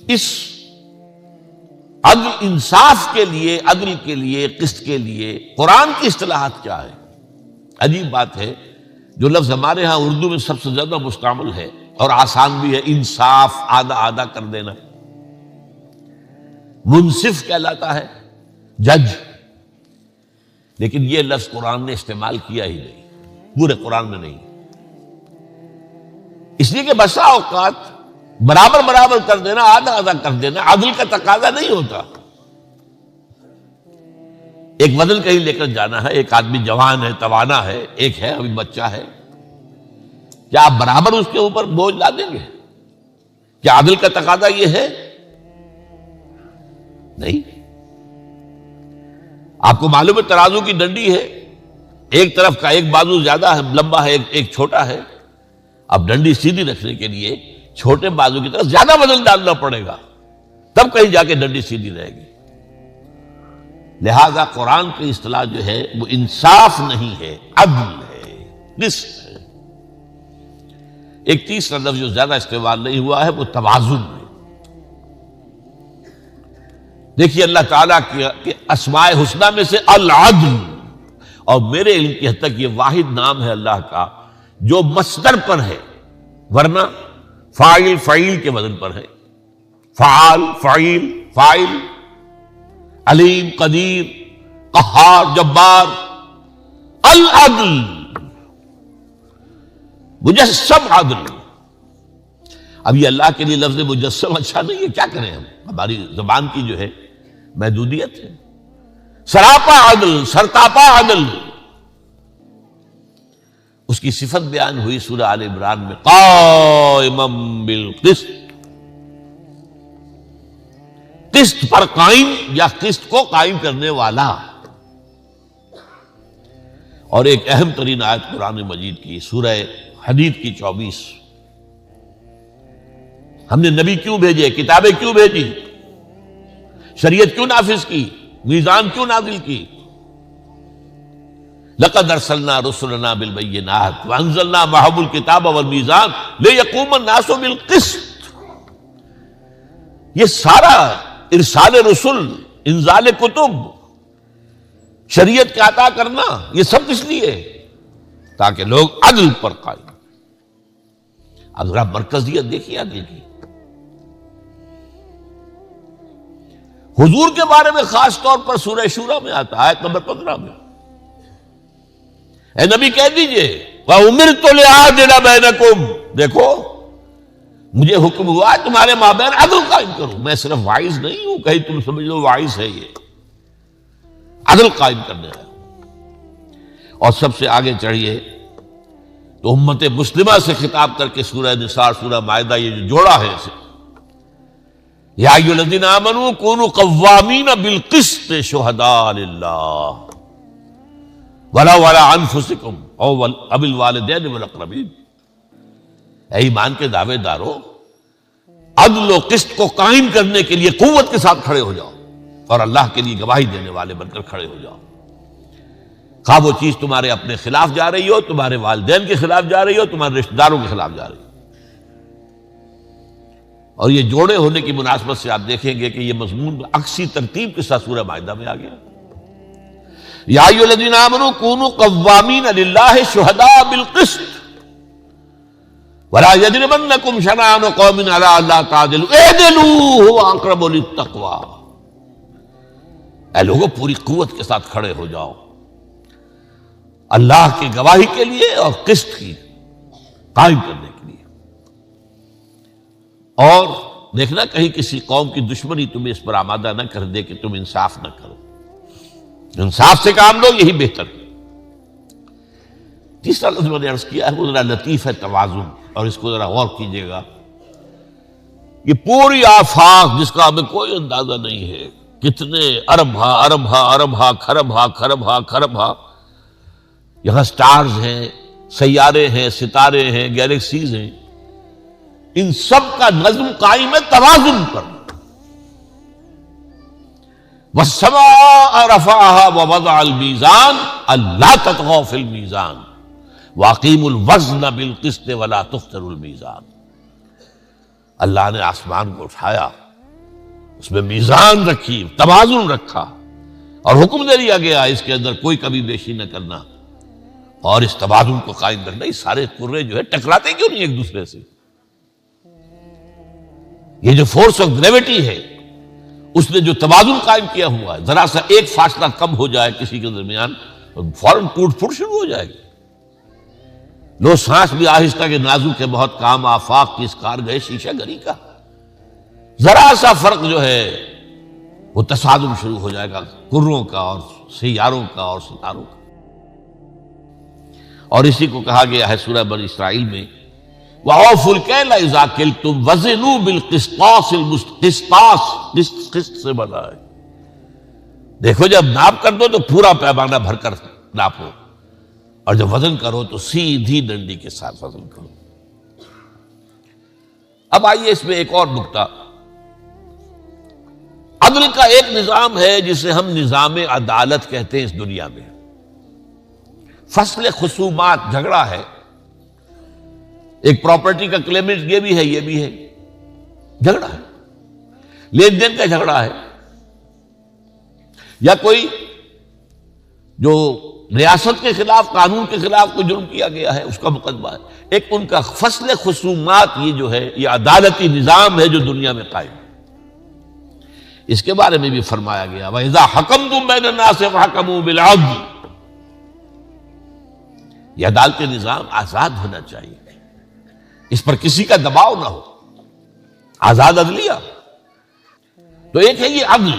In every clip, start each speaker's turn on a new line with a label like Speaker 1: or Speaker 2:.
Speaker 1: اس عدل انصاف کے لیے، عدل کے لیے، قسط کے لیے قرآن کی اصطلاحات کیا ہے؟ عجیب بات ہے، جو لفظ ہمارے ہاں اردو میں سب سے زیادہ مستعمل ہے اور آسان بھی ہے، انصاف، آدھا آدھا کر دینا، منصف کہلاتا ہے، جج، لیکن یہ لفظ قرآن نے استعمال کیا ہی نہیں، پورے قرآن میں نہیں، اس لیے کہ بسا اوقات برابر برابر کر دینا، آدھا آدھا کر دینا عدل کا تقاضا نہیں ہوتا۔ ایک وزن کہیں لے کر جانا ہے، ایک آدمی جوان ہے، توانا ہے، ایک ہے ابھی بچہ ہے، کیا آپ برابر اس کے اوپر بوجھ لا دیں گے؟ کیا عدل کا تقاضا یہ ہے؟ نہیں۔ آپ کو معلوم ہے ترازو کی ڈنڈی ہے، ایک طرف کا ایک بازو زیادہ ہے، لمبا ہے، ایک چھوٹا ہے، اب ڈنڈی سیدھی رکھنے کے لیے چھوٹے بازو کی طرف زیادہ وزن ڈالنا پڑے گا، تب کہیں جا کے ڈنڈی سیدھی رہے گی۔ لہذا قرآن کی اصطلاح جو ہے وہ انصاف نہیں ہے، عدل ہے، قسط ہے۔ ایک تیسرا لفظ جو زیادہ استعمال نہیں ہوا ہے وہ توازن ہے۔ دیکھیے اللہ تعالیٰ کے اسماء حسنہ میں سے العدل، اور میرے علم کی حد تک یہ واحد نام ہے اللہ کا جو مصدر پر ہے، ورنہ فاعل فعیل کے وزن پر ہے، فعال، فعیل، فاعل، علیم، قدیر، قہار، جبار، العدل، مجسم عدل۔ اب یہ اللہ کے لیے لفظ مجسم اچھا نہیں ہے، کیا کریں ہم، ہماری زبان کی جو ہے محدودیت ہے۔ سراپا عدل، سرتاپا عدل، اس کی صفت بیان ہوئی سورہ آل عمران میں، قائما بالقسط، قسط پر قائم یا قسط کو قائم کرنے والا۔ اور ایک اہم ترین آیت قرآن مجید کی سورہ حدید کی 24، ہم نے نبی کیوں بھیجے، کتابیں کیوں بھیجی، شریعت کیوں نافذ کی، میزان کیوں نازل کی؟ لقد ارسلنا رسلنا بالبینات وانزلنا معهم الکتاب والمیزان لیقوم الناس بالقسط۔ یہ سارا ارسال رسل، انزال کتب، شریعت کا عطا کرنا، یہ سب کس لیے؟ تاکہ لوگ عدل پر قائم۔ اب ذرا مرکزیت دیکھیے عدل کی۔ حضور کے بارے میں خاص طور پر سورہ شورى میں آتا ہے، آیت نمبر 15 میں، اے نبی کہہ دیجئے وَأُمِرْتُ لِأَعْدِلَ بَيْنَكُمْ، دیکھو مجھے حکم ہوا ہے تمہارے مابین عدل قائم کروں، میں صرف واعظ نہیں ہوں کہیں تم سمجھ لو واعظ ہے، یہ عدل قائم کرنے ہے۔ اور سب سے آگے چڑھیے تو امت مسلمہ سے خطاب کر کے سورہ نساء، سورہ مائدہ، یہ جو جوڑا ہے اسے، یا ایھا الذین آمنوا کونوا قوامین بالقسط شہداء للہ ولو علی انفسکم او الوالدین والاقربین۔ اے ایمان کے دعوے دارو، عدل و قسط کو قائم کرنے کے لیے قوت کے ساتھ کھڑے ہو جاؤ اور اللہ کے لیے گواہی دینے والے بن کر کھڑے ہو جاؤ، خواہ وہ چیز تمہارے اپنے خلاف جا رہی ہو، تمہارے والدین کے خلاف جا رہی ہو، تمہارے رشتہ داروں کے خلاف جا رہی ہو۔ اور یہ جوڑے ہونے کی مناسبت سے آپ دیکھیں گے کہ یہ مضمون عکسی ترتیب کے ساتھ سورہ مائدہ میں آ گیا، یا ایھا الذین آمنوا کونوا قوامین للہ شہداء بالقسط ولا یجرمنکم شنآن قوم علی الا تعدلوا اعدلوا ھو اقرب للتقوی۔ اے لوگوں پوری قوت کے ساتھ کھڑے ہو جاؤ اللہ کی گواہی کے لیے اور قسط کی قائم کرنے کے لیے۔ اور دیکھنا کہیں کسی قوم کی دشمنی تمہیں اس پر آمادہ نہ کر دے کہ تم انصاف نہ کرو، انصاف سے کام لو، یہی بہتر ہے۔ تیسرا لفظ میں نے عرض کیا ہے وہ ذرا لطیف ہے، توازن، اور اس کو ذرا غور کیجیے گا۔ یہ پوری آفاق جس کا ہمیں کوئی اندازہ نہیں ہے، کتنے ارب ہا ارب ہا ارب ہا کھرب ہا کھرب ہا کھرب ہا، یہاں سٹارز ہیں، سیارے ہیں، ستارے ہیں، گیلیکسیز ہیں، ان سب کا نظم قائم ہے توازن پر۔ وَالسَّمَاءَ رَفَعَهَا وَوَضَعَ الْمِيزَانَ أَلَّا تَطْغَوْا فِي الْمِيزَانِ وَأَقِيمُوا الْوَزْنَ بِالْقِسْطِ وَلَا تُخْسِرُوا الْمِيزَانَ۔ اللہ نے آسمان کو اٹھایا، اس میں میزان رکھی، توازن رکھا، اور حکم دے دیا گیا اس کے اندر کوئی کمی بیشی نہ کرنا، اور اس توازن کو قائم کرنا۔ یہ سارے کرے جو ہے ٹکراتے کیوں نہیں ایک دوسرے سے؟ یہ جو فورس آف گریوٹی ہے اس نے جو توازن قائم کیا ہوا ہے، ذرا سا ایک فاصلہ کم ہو جائے کسی کے درمیان فوراً ٹوٹ پھوٹ شروع ہو جائے گی۔ لو سانس بھی آہستہ کے نازک کے بہت کام، آفاق کی اس کار گئے شیشہ گری کا، ذرا سا فرق جو ہے وہ تصادم شروع ہو جائے گا کروں کا اور سیاروں کا اور ستاروں کا۔ اور اسی کو کہا گیا ہے سورہ بنی اسرائیل میں، وَأَوْفُوا الْكَيْلَ إِذَا كِلْتُمْ وَزِنُوا بِالْقِسْطَاسِ الْمُسْتَقِيمِ، قسط سے بنا ہے۔ دیکھو جب ناپ کر دو تو پورا پیمانہ بھر کر ناپو، اور جب وزن کرو تو سیدھی ڈنڈی کے ساتھ وزن کرو۔ اب آئیے اس میں ایک اور نکتہ، عدل کا ایک نظام ہے جسے ہم نظام عدالت کہتے ہیں اس دنیا میں۔ فصل خصومات، جھگڑا ہے، ایک پراپرٹی کا کلیمنٹ یہ بھی ہے یہ بھی ہے، جھگڑا ہے، لین دین کا جھگڑا ہے، یا کوئی جو ریاست کے خلاف، قانون کے خلاف کوئی جرم کیا گیا ہے اس کا مقدمہ ہے۔ ایک ان کا فصل خصومات، یہ جو ہے یہ عدالتی نظام ہے جو دنیا میں قائم ہے۔ اس کے بارے میں بھی فرمایا گیا وَإِذَا حَكَمْتُم بَيْنَ النَّاسِ فَحْكَمُوا بِالْعَدْلِ، یہ عدالتی نظام آزاد ہونا چاہیے، اس پر کسی کا دباؤ نہ ہو، آزاد عدلیہ۔ تو ایک ہے یہ عدل،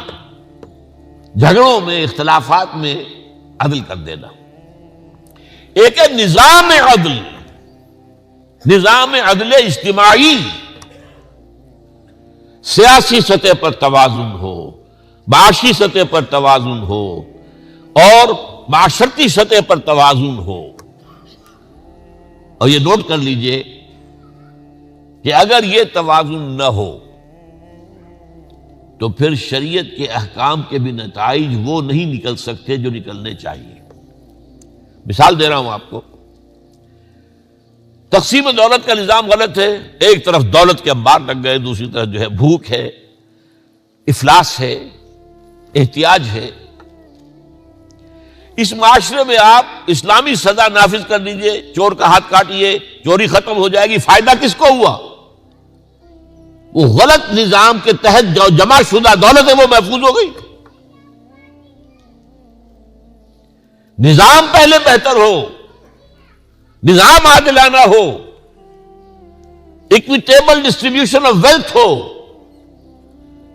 Speaker 1: جھگڑوں میں، اختلافات میں عدل کر دینا۔ ایک ہے نظام عدل، نظام عدل اجتماعی، سیاسی سطح پر توازن ہو، معاشی سطح پر توازن ہو، اور معاشرتی سطح پر توازن ہو۔ اور یہ نوٹ کر لیجئے کہ اگر یہ توازن نہ ہو تو پھر شریعت کے احکام کے بھی نتائج وہ نہیں نکل سکتے جو نکلنے چاہیے۔ مثال دے رہا ہوں آپ کو، تقسیم دولت کا نظام غلط ہے، ایک طرف دولت کے انبار لگ گئے، دوسری طرف جو ہے بھوک ہے، افلاس ہے، احتیاج ہے۔ اس معاشرے میں آپ اسلامی سزا نافذ کر دیجئے، چور کا ہاتھ کاٹیے، چوری ختم ہو جائے گی، فائدہ کس کو ہوا؟ وہ غلط نظام کے تحت جو جمع شدہ دولت ہے وہ محفوظ ہو گئی۔ نظام پہلے بہتر ہو، نظام عادلانہ ہو، اکویٹیبل ڈسٹریبیوشن آف ویلتھ ہو،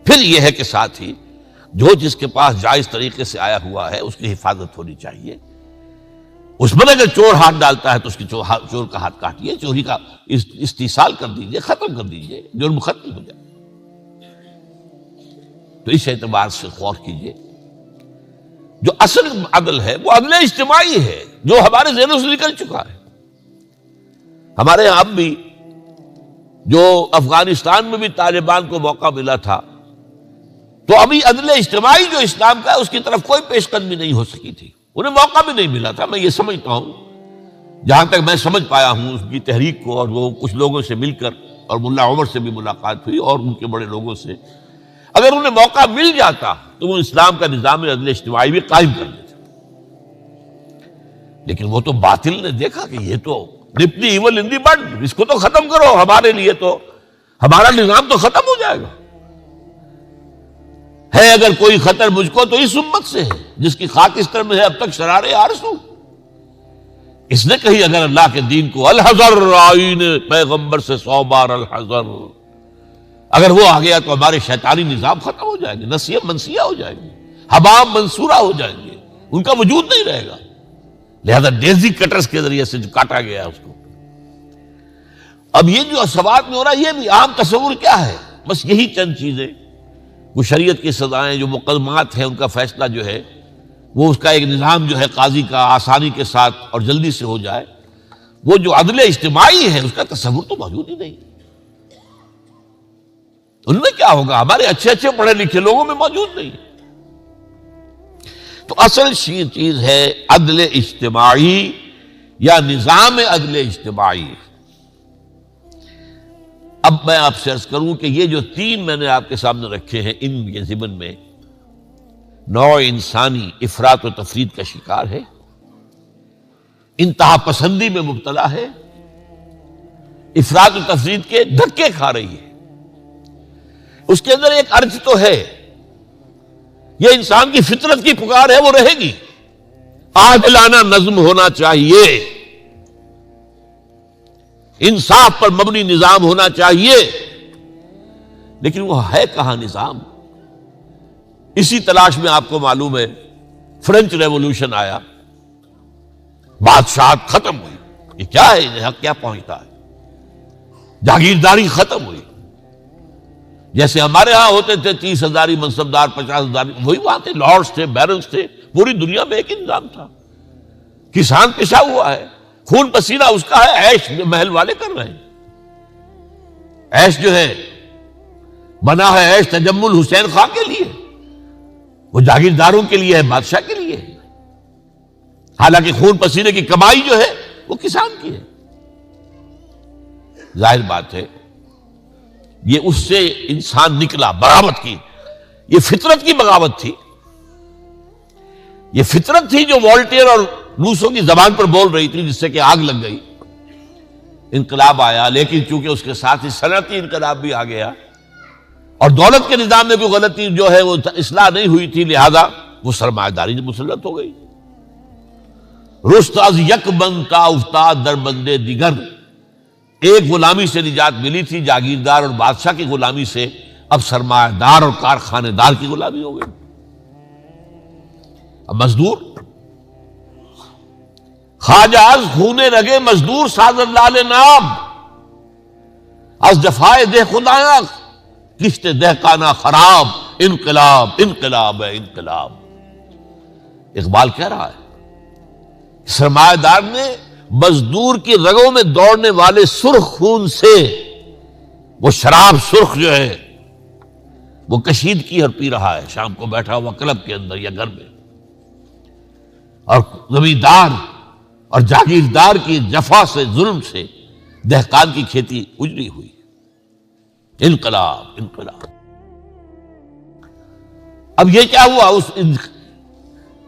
Speaker 1: پھر یہ ہے کہ ساتھ ہی جو جس کے پاس جائز طریقے سے آیا ہوا ہے اس کی حفاظت ہونی چاہیے۔ اس میں اگر چور ہاتھ ڈالتا ہے تو اس کی چور کا ہاتھ کاٹیے، چوری کا استیصال کر دیجئے، ختم کر دیجئے، جرم ختم ہو جائے۔ تو اس اعتبار سے غور کیجئے، جو اصل عدل ہے وہ عدل اجتماعی ہے، جو ہمارے ذہنوں سے نکل چکا ہے۔ ہمارے یہاں اب بھی جو افغانستان میں بھی طالبان کو موقع ملا تھا تو ابھی عدل اجتماعی جو اسلام کا ہے اس کی طرف کوئی پیش قدمی نہیں ہو سکی تھی، انہیں موقع بھی نہیں ملا تھا۔ میں یہ سمجھتا ہوں، جہاں تک میں سمجھ پایا ہوں اس کی تحریک کو، اور وہ کچھ لوگوں سے مل کر، اور ملا عمر سے بھی ملاقات ہوئی اور ان کے بڑے لوگوں سے، اگر انہیں موقع مل جاتا تو وہ اسلام کا نظام عدل اجتماعی بھی قائم کر دیتے۔ لیکن وہ تو باطل نے دیکھا کہ یہ تو nip the evil in the bud، اس کو تو ختم کرو، ہمارے لیے تو ہمارا نظام تو ختم ہو جائے گا۔ ہے اگر کوئی خطر مجھ کو تو اس امت سے ہے جس کی خاک اس طرح میں ہے اب تک شرار آرزو۔ اس نے کہی اگر اللہ کے دین کو الحذر، آئین پیغمبر سے 100 بار الحذر، اگر وہ آ گیا تو ہمارے شیطانی نظام ختم ہو جائیں گے، نسیہ منسیہ ہو جائیں گے، حباب منصورہ ہو جائیں گے، ان کا وجود نہیں رہے گا۔ لہذا ڈیزی کٹرز کے ذریعے سے جو کاٹا گیا ہے اس کو۔ اب یہ جو سوات میں ہو رہا ہے یہ بھی عام تصور کیا ہے؟ بس یہی چند چیزیں، وہ شریعت کی سزائیں، جو مقدمات ہیں ان کا فیصلہ جو ہے وہ اس کا ایک نظام جو ہے قاضی کا آسانی کے ساتھ اور جلدی سے ہو جائے، وہ جو عدل اجتماعی ہے اس کا تصور تو موجود ہی نہیں۔ ان میں کیا ہوگا؟ ہمارے اچھے اچھے پڑھے لکھے لوگوں میں موجود نہیں۔ تو اصل چیز ہے عدل اجتماعی یا نظام عدل اجتماعی۔ اب میں آپ سے عرض کروں کہ یہ جو تین میں نے آپ کے سامنے رکھے ہیں، ان کے ضمن میں نوع انسانی افراط و تفرید کا شکار ہے، انتہا پسندی میں مبتلا ہے، افراط و تفرید کے دھکے کھا رہی ہے۔ اس کے اندر ایک ارج تو ہے، یہ انسان کی فطرت کی پکار ہے، وہ رہے گی۔ عادلانہ نظم ہونا چاہیے، انصاف پر مبنی نظام ہونا چاہیے، لیکن وہ ہے کہاں نظام؟ اسی تلاش میں آپ کو معلوم ہے فرینچ ریولوشن آیا، بادشاہت ختم ہوئی۔ یہ کیا ہے؟ انہیں حق کیا پہنچتا ہے؟ جاگیرداری ختم ہوئی۔ جیسے ہمارے ہاں ہوتے تھے 30,000 منصبدار، 50,000، وہی وہاں تھے، لارڈز تھے، بیرنز تھے، پوری دنیا میں ایک نظام تھا۔ کسان پشا ہوا ہے، خون پسینہ اس کا ہے، عیش محل والے کر رہے ہیں۔ عیش جو ہے بنا ہے عیش تجمل حسین خان کے لیے، وہ جاگیرداروں کے لیے ہے، بادشاہ کے لیے ہے، حالانکہ خون پسینے کی کمائی جو ہے وہ کسان کی ہے۔ ظاہر بات ہے یہ اس سے انسان نکلا، بغاوت کی، یہ فطرت کی بغاوت تھی، یہ فطرت تھی جو والٹیئر اور روسوں کی زبان پر بول رہی تھی، جس سے کہ آگ لگ گئی۔ انقلاب آیا، لیکن چونکہ اس کے ساتھ ہی صنعتی انقلاب بھی آ گیا، اور دولت کے نظام میں کوئی غلطی جو ہے وہ اصلاح نہیں ہوئی تھی، لہذا وہ سرمایہ داری مسلط ہو گئی۔ رست از یک بنتا افتاد در بندے دیگر، ایک غلامی سے نجات ملی تھی، جاگیردار اور بادشاہ کی غلامی سے، اب سرمایہ دار اور کارخانے دار کی غلامی ہو گئی۔ اب مزدور خواجہ از خون رگے مزدور سازد لال نام، از جفائے دہ خدایاں کشت دہقانہ خراب، انقلاب انقلاب ہے انقلاب۔ اقبال کہہ رہا ہے سرمایہ دار نے مزدور کی رگوں میں دوڑنے والے سرخ خون سے وہ شراب سرخ جو ہے وہ کشیدگی اور پی رہا ہے، شام کو بیٹھا ہوا کلب کے اندر یا گھر میں، اور زمیندار اور جاگیردار کی جفا سے، ظلم سے دہقان کی کھیتی اجڑی ہوئی۔ انقلاب انقلاب۔ اب یہ کیا ہوا؟ اس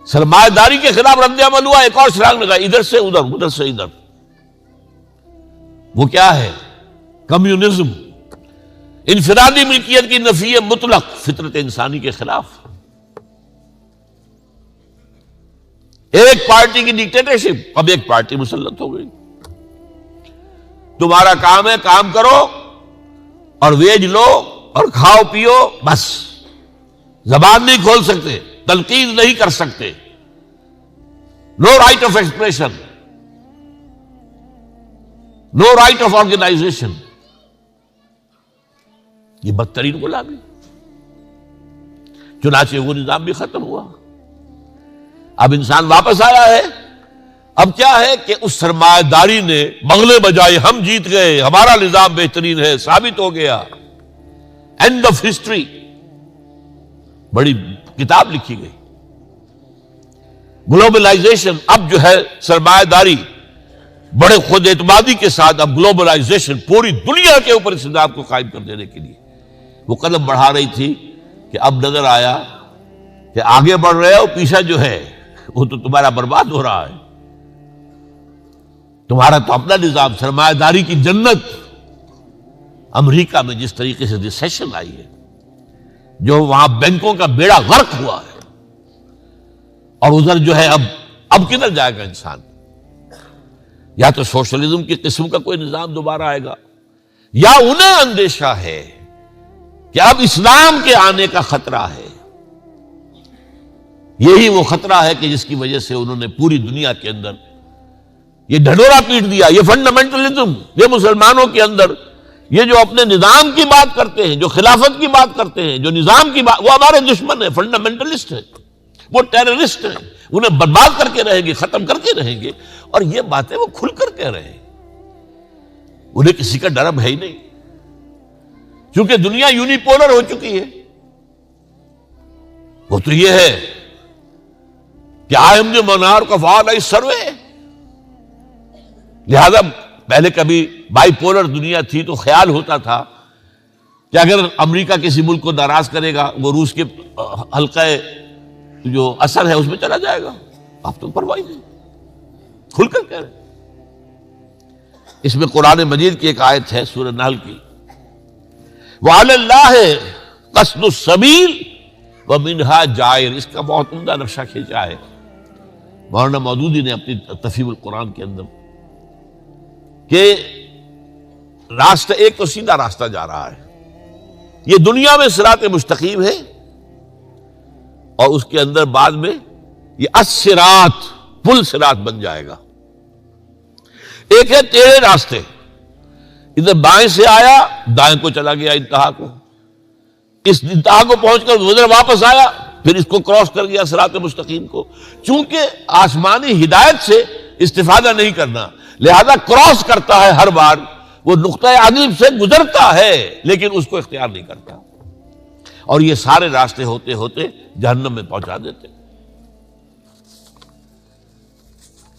Speaker 1: سرمایہ داری کے خلاف رد عمل ہوا، ایک اور چھلانگ لگا، ادھر سے ادھر، ادھر سے ادھر۔ وہ کیا ہے؟ کمیونزم، انفرادی ملکیت کی نفی مطلق، فطرت انسانی کے خلاف۔ ایک پارٹی کی ڈکٹیٹرشپ، اب ایک پارٹی مسلط ہو گئی۔ تمہارا کام ہے کام کرو اور ویج لو اور کھاؤ پیو، بس زبان نہیں کھول سکتے، تنقید نہیں کر سکتے، no right of expression, no right of organisation. یہ بدترین غلامی۔ چنانچہ وہ نظام بھی ختم ہوا، اب انسان واپس آیا ہے۔ اب کیا ہے کہ اس سرمایہ داری نے بغلے بجائے، ہم جیت گئے، ہمارا نظام بہترین ہے، ثابت ہو گیا، اینڈ آف ہسٹری، بڑی کتاب لکھی گئی۔ گلوبلائزیشن، اب جو ہے سرمایہ داری بڑے خود اعتمادی کے ساتھ، اب گلوبلائزیشن پوری دنیا کے اوپر اس نظام کو قائم کر دینے کے لیے وہ قدم بڑھا رہی تھی، کہ اب نظر آیا کہ آگے بڑھ رہے ہو، پیچھے جو ہے وہ تو تمہارا برباد ہو رہا ہے۔ تمہارا تو اپنا نظام، سرمایہ داری کی جنت، امریکہ میں جس طریقے سے ریسیشن آئی ہے، جو وہاں بینکوں کا بیڑا غرق ہوا ہے، اور ادھر جو ہے اب کدھر جائے گا انسان؟ یا تو سوشلزم کی قسم کا کوئی نظام دوبارہ آئے گا، یا انہیں اندیشہ ہے کہ اب اسلام کے آنے کا خطرہ ہے۔ یہی وہ خطرہ ہے کہ جس کی وجہ سے انہوں نے پوری دنیا کے اندر یہ ڈھڈورا پیٹ دیا۔ یہ فنڈامنٹلزم، یہ مسلمانوں کے اندر یہ جو اپنے نظام کی بات کرتے ہیں، جو خلافت کی بات کرتے ہیں، جو نظام کی بات، وہ ہمارے دشمن ہیں، فنڈامنٹلسٹ ہیں، وہ ٹیررسٹ ہیں، انہیں برباد کر کے رہیں گے، ختم کر کے رہیں گے۔ اور یہ باتیں وہ کھل کر کہہ رہے ہیں، انہیں کسی کا ڈر ہے ہی نہیں، کیونکہ دنیا یونیپولر ہو چکی ہے۔ وہ تو یہ ہے کہ I am the monarch of all I survey، لہذا پہلے کبھی بائی پولر دنیا تھی تو خیال ہوتا تھا کہ اگر امریکہ کسی ملک کو ناراض کرے گا وہ روس کے حلقہ جو اثر ہے اس میں چلا جائے گا. اب تو پرواہ نہیں, کھل کر کہہ رہے. اس میں قرآن مجید کی ایک آیت ہے سورہ نحل کی, وَعَلَى اللَّهِ قَصْدُ السَّبِيلِ وَمِنْهَا جَائِرٌ. اس کا بہت عمدہ نقشہ کھینچا ہے مولانا مودودی نے اپنی تفہیم القرآن کے اندر, کہ راستہ ایک تو سیدھا راستہ جا رہا ہے, یہ دنیا میں صراط مستقیم ہے, اور اس کے اندر بعد میں یہ الصراط پل صراط بن جائے گا. ایک ہے ٹیڑھے راستے, ادھر بائیں سے آیا دائیں کو چلا گیا انتہا کو, اس انتہا کو پہنچ کر ادھر واپس آیا پھر اس کو کراس کر گیا صراط مستقیم کو. چونکہ آسمانی ہدایت سے استفادہ نہیں کرنا, لہذا کراس کرتا ہے ہر بار, وہ نقطہ عدل سے گزرتا ہے لیکن اس کو اختیار نہیں کرتا, اور یہ سارے راستے ہوتے ہوتے جہنم میں پہنچا دیتے.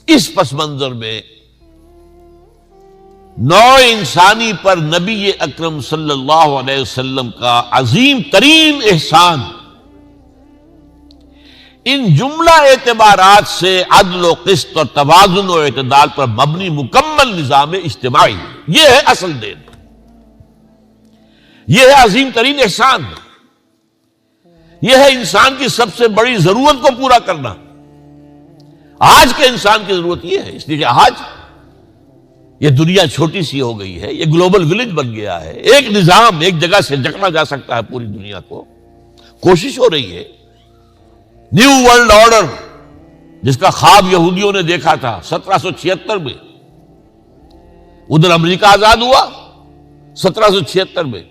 Speaker 1: اس پس منظر میں نوع انسانی پر نبی اکرم صلی اللہ علیہ وسلم کا عظیم ترین احسان ان جملہ اعتبارات سے عدل و قسط اور توازن و اعتدال پر مبنی مکمل نظام اجتماعی, یہ ہے اصل دین, یہ ہے عظیم ترین احسان, یہ ہے انسان کی سب سے بڑی ضرورت کو پورا کرنا. آج کے انسان کی ضرورت یہ ہے, اس لیے کہ آج یہ دنیا چھوٹی سی ہو گئی ہے, یہ گلوبل ولیج بن گیا ہے, ایک نظام ایک جگہ سے جکڑا جا سکتا ہے پوری دنیا کو. کوشش ہو رہی ہے نیو ورلڈ آرڈر, جس کا خواب یہودیوں نے دیکھا تھا 1776 میں, ادھر امریکہ آزاد ہوا 1776 میں,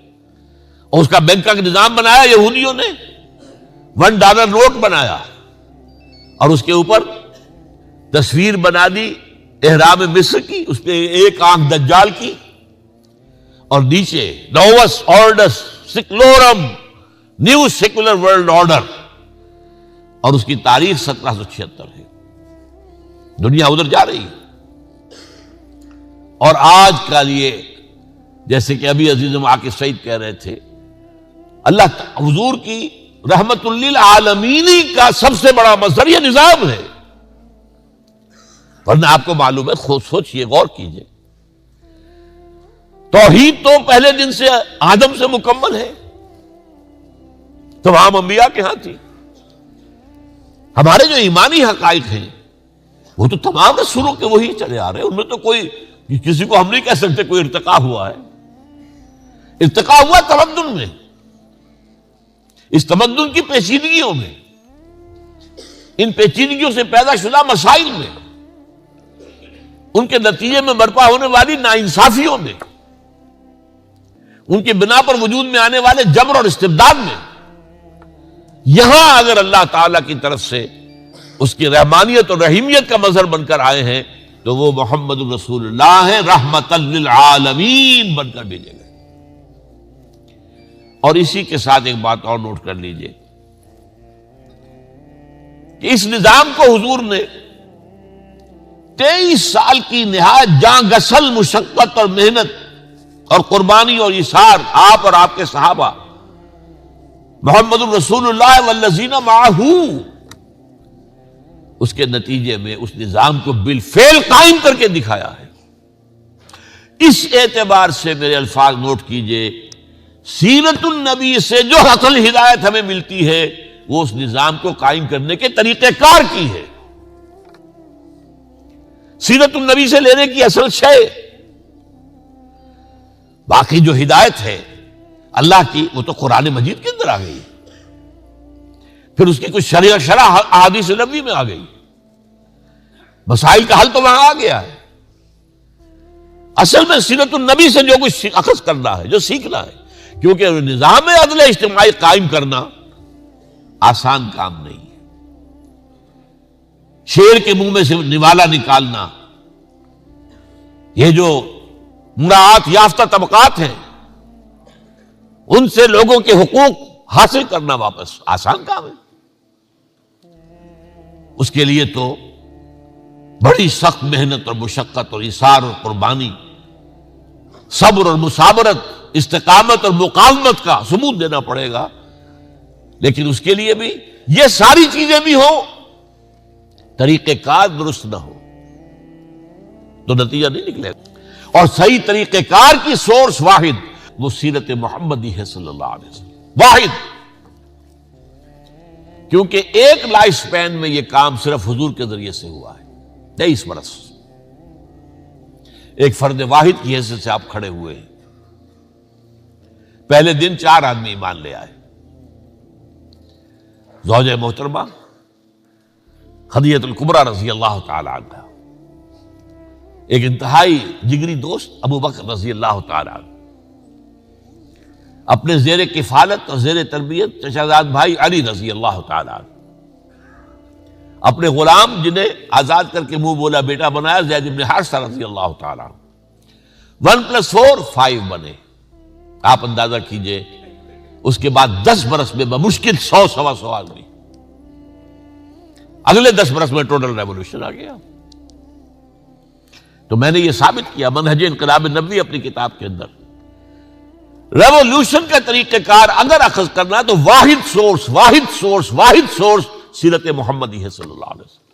Speaker 1: اور اس کا بینک کا نظام بنایا یہودیوں نے, $1 نوٹ بنایا, اور اس کے اوپر تصویر بنا دی احرام مصر کی, اس پہ ایک آنکھ دجال کی, اور نیچے نووس آرڈس سیکولورم, نیو سیکولر ورلڈ آرڈر, اور اس کی تاریخ 1776 ہے. دنیا ادھر جا رہی ہے. اور آج کا لیے جیسے کہ ابھی عزیزم عاقب سعید کہہ رہے تھے, اللہ حضور کی رحمت للعالمین کا سب سے بڑا مظہر یہ نظام ہے. ورنہ آپ کو معلوم ہے, خود سوچئے, غور کیجئے, توحید تو پہلے دن سے آدم سے مکمل ہے, تمام انبیاء کے ہاں تھی. ہمارے جو ایمانی حقائق ہیں وہ تو تمام رسولوں کے وہی چلے آ رہے ہیں, ان میں تو کوئی کسی کو ہم نہیں کہہ سکتے کوئی ارتقا ہوا ہے. ارتقا ہوا تمدن میں, اس تمدن کی پیچیدگیوں میں, ان پیچیدگیوں سے پیدا شدہ مسائل میں, ان کے نتیجے میں برپا ہونے والی ناانصافیوں میں, ان کی بنا پر وجود میں آنے والے جبر اور استبداد میں. یہاں اگر اللہ تعالی کی طرف سے اس کی رحمانیت اور رحیمیت کا مظہر بن کر آئے ہیں تو وہ محمد رسول اللہ ہیں, رحمت للعالمین بن کر بھیجے گئے. اور اسی کے ساتھ ایک بات اور نوٹ کر لیجئے کہ اس نظام کو حضور نے 23 سال کی نہایت جاں گسل مشقت اور محنت اور قربانی اور ایثار, آپ اور آپ کے صحابہ, محمد الرسول اللہ والذین معہ, اس کے نتیجے میں اس نظام کو بالفعل قائم کر کے دکھایا ہے. اس اعتبار سے میرے الفاظ نوٹ کیجئے, سیرت النبی سے جو اصل ہدایت ہمیں ملتی ہے وہ اس نظام کو قائم کرنے کے طریقہ کار کی ہے. سیرت النبی سے لینے کی اصل شے, باقی جو ہدایت ہے اللہ کی وہ تو قرآن مجید کے اندر آ گئی, پھر اس کی کچھ شرح احادیث نبوی میں آ گئی, مسائل کا حل تو وہاں آ گیا ہے. اصل میں سیرت النبی سے جو کچھ اخذ کرنا ہے, جو سیکھنا ہے, کیونکہ نظام عدل اجتماعی قائم کرنا آسان کام نہیں ہے. شیر کے منہ میں سے نوالا نکالنا, یہ جو مراعات یافتہ طبقات ہیں ان سے لوگوں کے حقوق حاصل کرنا واپس آسان کام ہے. اس کے لیے تو بڑی سخت محنت اور مشقت اور ایثار اور قربانی صبر اور مسابرت، استقامت اور مقاومت کا ثبوت دینا پڑے گا. لیکن اس کے لیے بھی یہ ساری چیزیں بھی ہوں، طریقہ کار درست نہ ہو تو نتیجہ نہیں نکلے گا. اور صحیح طریقہ کار کی سورس واحد وہ سیرت محمدی ہے صلی اللہ علیہ وسلم، واحد. کیونکہ ایک لائف سپین میں یہ کام صرف حضور کے ذریعے سے ہوا ہے، 23 برس ایک فرد واحد کی حیثیت سے آپ کھڑے ہوئے ہیں. پہلے دن 4 آدمی ایمان لے آئے. زوجہ محترمہ خدیجہ الکبریٰ رضی اللہ تعالی عنہ، ایک انتہائی جگری دوست ابو بکر رضی اللہ تعالی عنہ، اپنے زیر کفالت اور زیر تربیت چچا زاد بھائی علی رضی اللہ تعالی عنہ، اپنے غلام جنہیں آزاد کر کے منہ بولا بیٹا بنایا زید بن حارثہ رضی اللہ تعالی عنہ. 1+4 5 بنے. آپ اندازہ کیجئے اس کے بعد 10 برس میں بمشکل 100-125 آدمی. اگلے 10 برس میں ٹوٹل ریولوشن آ گیا. تو میں نے یہ ثابت کیا منہج انقلاب نبوی اپنی کتاب کے اندر، ریولوشن کا طریقہ کار اگر اخذ کرنا تو واحد سورس سیرت محمدی ہے صلی اللہ علیہ وسلم.